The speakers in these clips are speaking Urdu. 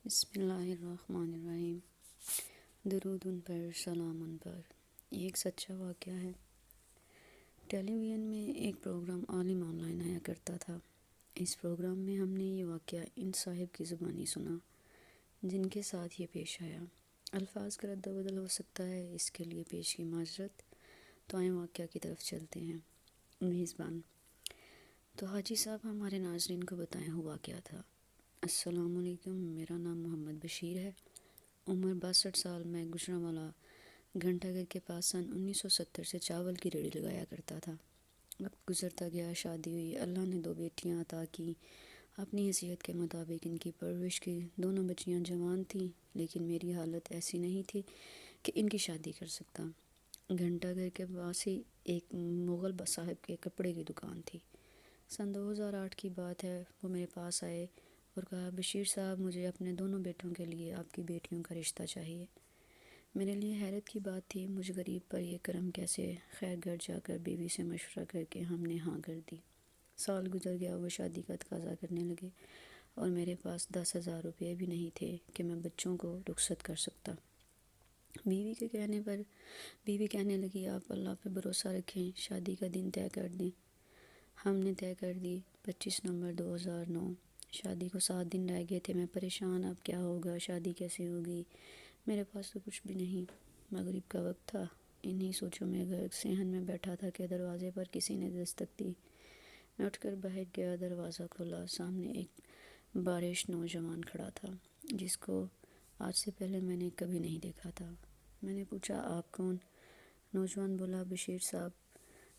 بسم اللہ الرحمن الرحیم۔ درود ان پر، سلام ان پر۔ یہ ایک سچا واقعہ ہے۔ ٹیلی ویژن میں ایک پروگرام عالم آن لائن آیا کرتا تھا۔ اس پروگرام میں ہم نے یہ واقعہ ان صاحب کی زبانی سنا جن کے ساتھ یہ پیش آیا۔ الفاظ کا رد و بدل ہو سکتا ہے، اس کے لیے پیش کی معذرت۔ تو آئیں واقعہ کی طرف چلتے ہیں۔ میزبان: تو حاجی صاحب ہمارے ناظرین کو بتائیں ہوا کیا تھا۔ السلام علیکم، میرا نام محمد بشیر ہے، عمر 62 سال۔ میں گجرانوالہ گھنٹہ گھر کے پاس سن 1970 سے چاول کی ریڑھی لگایا کرتا تھا۔ وقت گزرتا گیا، شادی ہوئی، اللہ نے 2 بیٹیاں عطا کی۔ اپنی حیثیت کے مطابق ان کی پرورش کی۔ دونوں بچیاں جوان تھیں، لیکن میری حالت ایسی نہیں تھی کہ ان کی شادی کر سکتا۔ گھنٹہ گھر کے پاس ہی ایک مغل صاحب کے کپڑے کی دکان تھی۔ سن 2008 کی بات ہے۔ وہ میرے پاس آئے اور کہا، بشیر صاحب، مجھے اپنے دونوں بیٹوں کے لیے آپ کی بیٹیوں کا رشتہ چاہیے۔ میرے لیے حیرت کی بات تھی، مجھ غریب پر یہ کرم کیسے؟ خیر گھر جا کر بیوی سے مشورہ کر کے ہم نے ہاں کر دی۔ سال گزر گیا، وہ شادی کا تقاضا کرنے لگے اور میرے پاس 10,000 روپے بھی نہیں تھے کہ میں بچوں کو رخصت کر سکتا۔ بیوی کے کہنے پر بیوی کہنے لگی، آپ اللہ پہ بھروسہ رکھیں، شادی کا دن طے کر دیں۔ ہم نے طے کر دی، 25 نومبر 2009۔ شادی کو 7 دن رہ گئے تھے۔ میں پریشان، اب کیا ہوگا، شادی کیسے ہوگی؟ میرے پاس تو کچھ بھی نہیں۔ مغرب کا وقت تھا۔ انہی سوچوں میں گھر صحن میں بیٹھا تھا کہ دروازے پر کسی نے دستک دی۔ میں اٹھ کر باہر گیا، دروازہ کھولا۔ سامنے ایک بارش نوجوان کھڑا تھا جس کو آج سے پہلے میں نے کبھی نہیں دیکھا تھا۔ میں نے پوچھا، آپ کون؟ نوجوان بولا، بشیر صاحب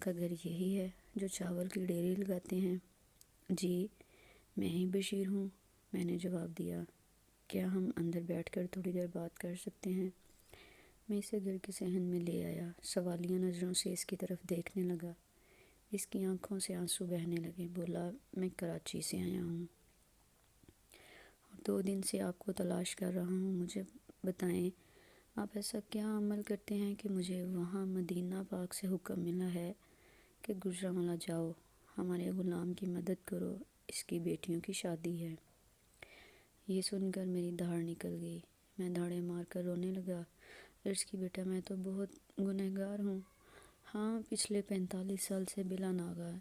کا گھر یہی ہے جو چاول کی ڈیری لگاتے ہیں؟ جی میں ہی بشیر ہوں، میں نے جواب دیا۔ کیا ہم اندر بیٹھ کر تھوڑی دیر بات کر سکتے ہیں؟ میں اسے گھر کے صحن میں لے آیا، سوالیہ نظروں سے اس کی طرف دیکھنے لگا۔ اس کی آنکھوں سے آنسو بہنے لگے۔ بولا، میں کراچی سے آیا ہوں اور 2 دن سے آپ کو تلاش کر رہا ہوں۔ مجھے بتائیں، آپ ایسا کیا عمل کرتے ہیں کہ مجھے وہاں مدینہ پاک سے حکم ملا ہے کہ گجرانوالہ جاؤ، ہمارے غلام کی مدد کرو، اس کی بیٹیوں کی شادی ہے۔ یہ سن کر میری دھاڑ نکل گئی۔ میں دھاڑیں مار کر رونے لگا۔ عرض کی، بیٹا میں تو بہت گنہگار ہوں۔ ہاں، پچھلے 45 سال سے بلا ناغہ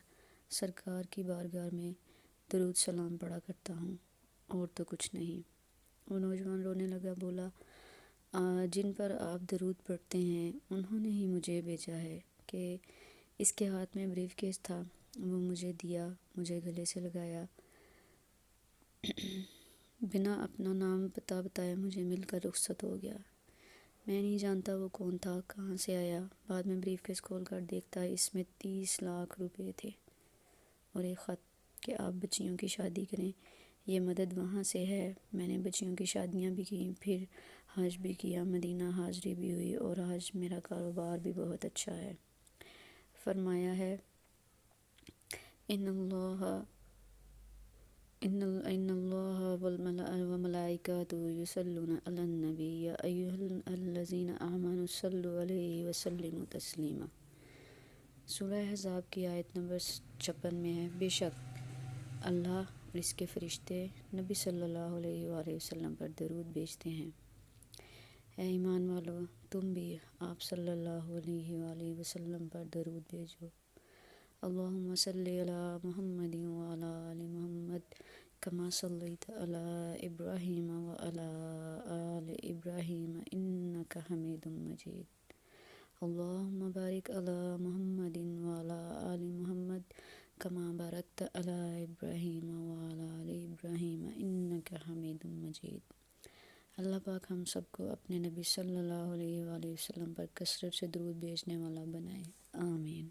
سرکار کی بارگاہ میں درود سلام پڑھا کرتا ہوں، اور تو کچھ نہیں۔ وہ نوجوان رونے لگا، بولا، جن پر آپ درود پڑھتے ہیں انہوں نے ہی مجھے بھیجا ہے کہ اس کے ہاتھ میں بریف کیس تھا، وہ مجھے دیا، مجھے گلے سے لگایا، بنا اپنا نام پتہ بتائے مجھے مل کر رخصت ہو گیا۔ میں نہیں جانتا وہ کون تھا، کہاں سے آیا۔ بعد میں بریف کیس کھول کر دیکھتا، اس میں 30 لاکھ روپے تھے اور ایک خط کہ آپ بچیوں کی شادی کریں۔ یہ مدد وہاں سے ہے۔ میں نے بچیوں کی شادیاں بھی کی، پھر حج بھی کیا، مدینہ حاضری بھی ہوئی، اور آج میرا کاروبار بھی بہت اچھا ہے۔ فرمایا ہے، ان اللہ وملائکتہ یصلون علی النبی یا ایھا الذین آمنوا صلوا علیہ وسلموا تسلیما۔ سورہ احزاب کی آیت نمبر 56 میں ہے، بے شک اللہ اور اس کے فرشتے نبی صلی اللہ علیہ وآلہ وسلم پر درود بھیجتے ہیں۔ اے ایمان والو، تم بھی آپ صلی اللہ علیہ وآلہ وسلم پر درود بھیجو۔ اللہم صلی علی محمد وعلی آل محمد کما صلیت علی ابراہیم وعلی آل ابراہیم انک حمید مجید۔ اللہم بارک علی محمد وعلی آل محمد کما بارکت علی ابراہیم وعلی آل ابراہیم انک حمید مجید۔ اللہ پاک ہم سب کو اپنے نبی صلی اللہ علیہ وآلہ وسلم پر کثرت سے درود بھیجنے والا بنائے، آمین۔